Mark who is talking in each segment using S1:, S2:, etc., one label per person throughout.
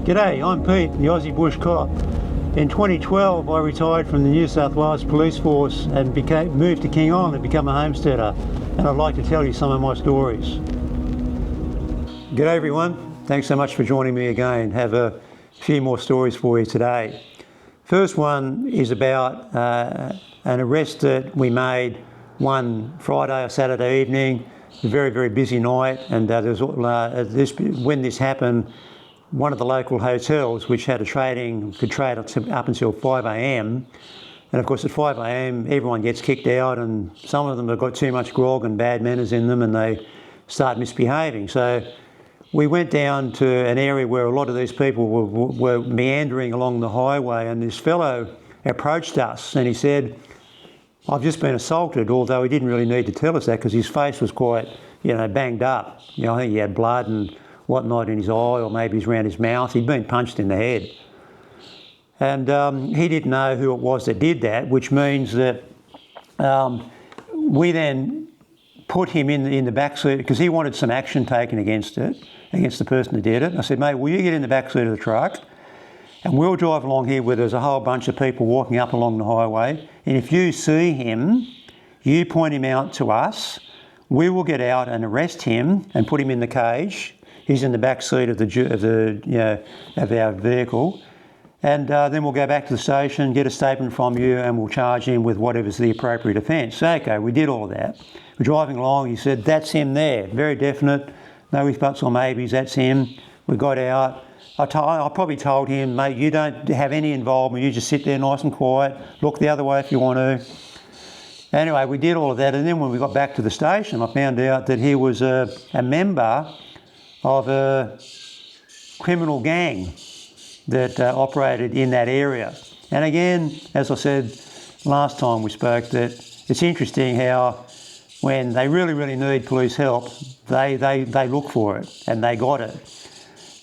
S1: G'day, I'm Pete, the Aussie Bush Cop. In 2012 I retired from the New South Wales Police Force and moved to King Island to become a homesteader, and I'd like to tell you some of my stories. G'day everyone, thanks so much for joining me again. Have a few more stories for you today. First one is about an arrest that we made one Friday or Saturday evening, a very, very busy night, and when this happened, one of the local hotels, which had could trade up until 5 a.m, and of course at 5 a.m. everyone gets kicked out, and some of them have got too much grog and bad manners in them and they start misbehaving. So we went down to an area where a lot of these people were meandering along the highway, and this fellow approached us and he said, "I've just been assaulted," although he didn't really need to tell us that because his face was quite, banged up. I think he had blood and whatnot in his eye, or maybe he's around his mouth. He'd been punched in the head. And he didn't know who it was that did that, which means that we then put him in the back seat because he wanted some action taken against the person who did it. I said, "Mate, will you get in the back seat of the truck and we'll drive along here where there's a whole bunch of people walking up along the highway, and if you see him, you point him out to us. We will get out and arrest him and put him in the cage. He's in the back seat of our vehicle, and then we'll go back to the station, get a statement from you, and we'll charge him with whatever's the appropriate offence." So, okay, we did all of that. We're driving along. He said, "That's him there, very definite, no ifs, buts or maybes, that's him." We got out. I probably told him, "Mate, you don't have any involvement. You just sit there nice and quiet. Look the other way if you want to." Anyway, we did all of that, and then when we got back to the station, I found out that he was a member of a criminal gang that operated in that area. And again, as I said last time we spoke, that it's interesting how when they really, really need police help, they look for it, and they got it.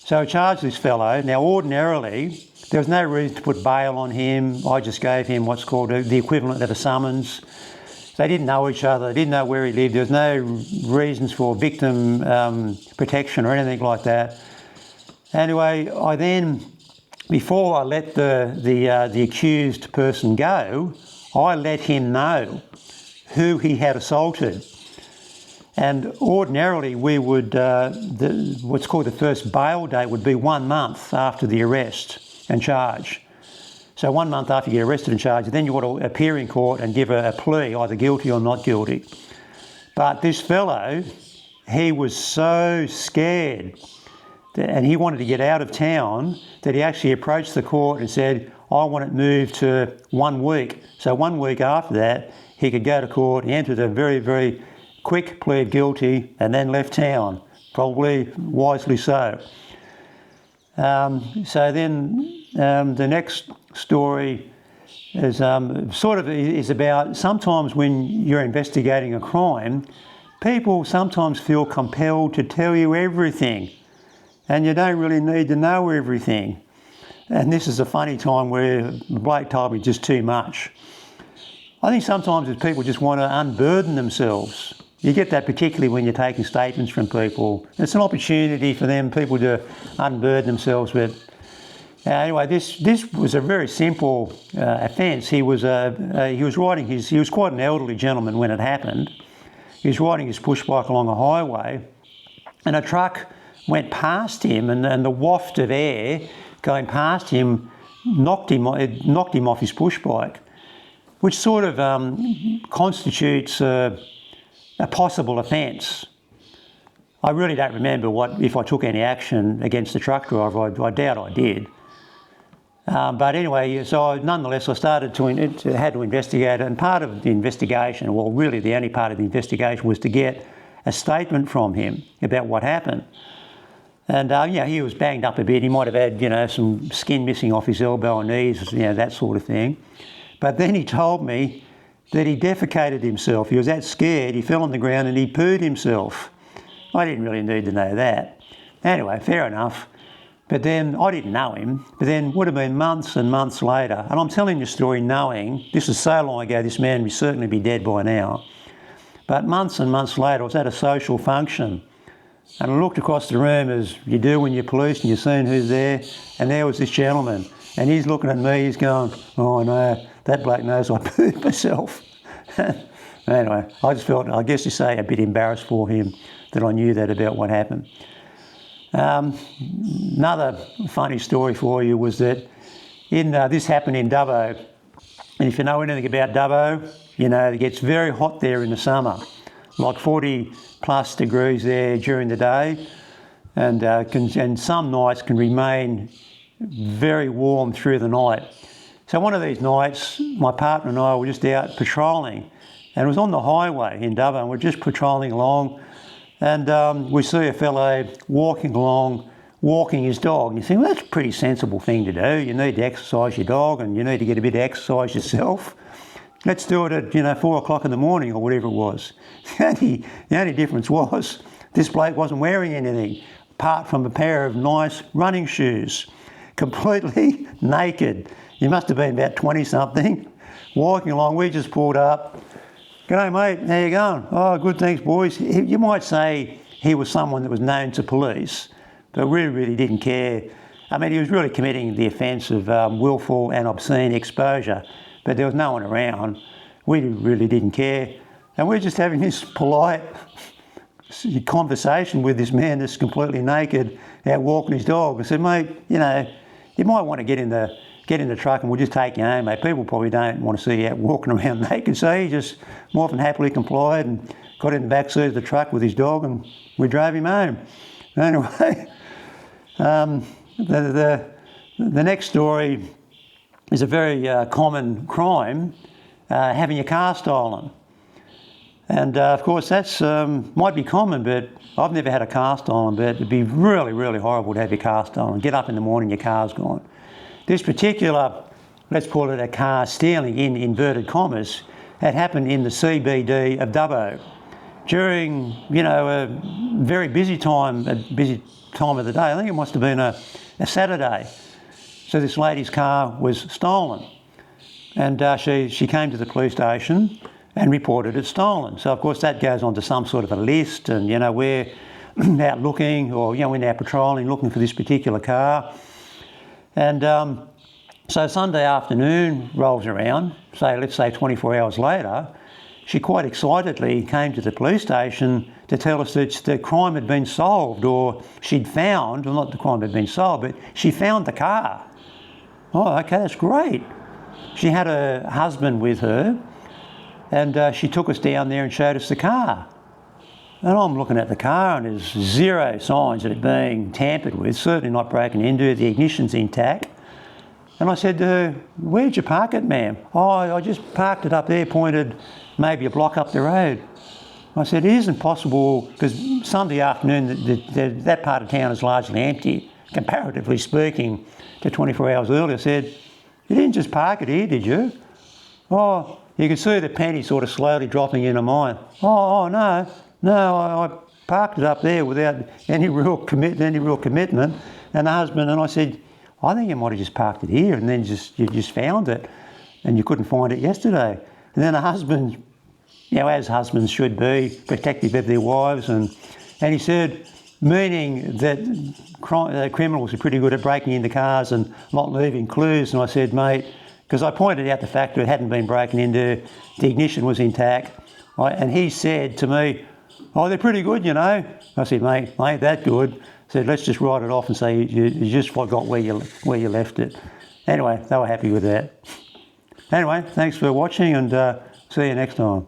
S1: So I charged this fellow. Now ordinarily, there was no reason to put bail on him. I just gave him what's called the equivalent of a summons. They didn't know each other, they didn't know where he lived, there was no reasons for victim protection or anything like that. Anyway, I then, before I let the accused person go, I let him know who he had assaulted. And ordinarily we would, what's called the first bail date would be 1 month after the arrest and charge. So 1 month after you get arrested and charged, then you've got to appear in court and give a plea, either guilty or not guilty. But this fellow, he was so scared and he wanted to get out of town that he actually approached the court and said, "I want it moved to 1 week. So 1 week after that, he could go to court. He entered a very, very quick plea of guilty and then left town, probably wisely so. So then the next story is is about sometimes when you're investigating a crime, people sometimes feel compelled to tell you everything, and you don't really need to know everything. And this is a funny time where Blake told me just too much. I think sometimes if people just want to unburden themselves, you get that particularly when you're taking statements from people. It's an opportunity for people to unburden themselves with. Anyway, this was a very simple offence. He was quite an elderly gentleman when it happened. He was riding his push bike along a highway, and a truck went past him, and the waft of air going past him knocked him off his push bike, which sort of constitutes a possible offence. I really don't remember if I took any action against the truck driver. I doubt I did. But anyway, so nonetheless, I had to investigate, and part of the investigation, well, really the only part of the investigation, was to get a statement from him about what happened. And he was banged up a bit. He might have had, some skin missing off his elbow and knees, that sort of thing. But then he told me that he defecated himself. He was that scared, he fell on the ground and he pooed himself. I didn't really need to know that. Anyway, fair enough. But then, I didn't know him, but then would have been months and months later, and I'm telling the story knowing, this is so long ago, this man would certainly be dead by now, but months and months later, I was at a social function And I looked across the room as you do when you're police and you've seen who's there, and there was this gentleman. And he's looking at me, he's going, oh no, that bloke knows I pooed myself. Anyway, I just felt, I guess you say, a bit embarrassed for him that I knew that about what happened. Another funny story for you was that this happened in Dubbo. And if you know anything about Dubbo, you know it gets very hot there in the summer, like 40 plus degrees there during the day, and some nights can remain very warm through the night. So one of these nights, my partner and I were just out patrolling, and it was on the highway in Dubbo, and we're just patrolling along, and we see a fellow walking along, walking his dog. And you think, well, that's a pretty sensible thing to do. You need to exercise your dog and you need to get a bit of exercise yourself. Let's do it at 4 o'clock in the morning or whatever it was. The only difference was this bloke wasn't wearing anything apart from a pair of nice running shoes, completely naked. He must have been about 20-something, walking along. We just pulled up. G'day mate, how you going? Oh, good, thanks boys. You might say he was someone that was known to police, but we really didn't care. I mean, he was really committing the offence of willful and obscene exposure, but there was no one around. We really didn't care. And we're just having this polite conversation with this man that's completely naked out walking his dog. I said, mate, you might want to get in the truck and we'll just take you home, mate. People probably don't want to see you out walking around naked. So he just more than happily complied and got in the back seat of the truck with his dog and we drove him home. Anyway, the next story is a very common crime, having your car stolen. And of course that's might be common, but I've never had a car stolen, but it'd be really, really horrible to have your car stolen. Get up in the morning, your car's gone. This particular, let's call it a car stealing in inverted commas, had happened in the CBD of Dubbo during, a very busy time of the day. I think it must have been a Saturday. So this lady's car was stolen, and she came to the police station and reported it stolen. So of course that goes on to some sort of a list, and we're out looking, or we're now patrolling, looking for this particular car. And so Sunday afternoon rolls around, let's say 24 hours later. She quite excitedly came to the police station to tell us that the crime had been solved, or she'd found, well, not the crime had been solved, but she found the car. Oh, okay, that's great. She had her husband with her, and she took us down there and showed us the car. And I'm looking at the car and there's zero signs of it being tampered with, certainly not broken into, the ignition's intact. And I said to her, where'd you park it, ma'am? Oh, I just parked it up there, pointed maybe a block up the road. I said, it isn't possible, because Sunday afternoon that part of town is largely empty, comparatively speaking, to 24 hours earlier. I said, you didn't just park it here, did you? Oh, you could see the penny sort of slowly dropping into mine. Oh, no, I parked it up there without any real commitment. And the husband, and I said, I think you might have just parked it here and then you just found it and you couldn't find it yesterday. And then the husband, as husbands should be, protective of their wives, and he said, meaning that criminals are pretty good at breaking into cars and not leaving clues. And I said, mate, because I pointed out the fact that it hadn't been broken into, the ignition was intact, and he said to me, oh, they're pretty good, I said, mate, ain't that good. I said, let's just write it off and say you just forgot where you left it. Anyway, they were happy with that. Anyway, thanks for watching, and see you next time.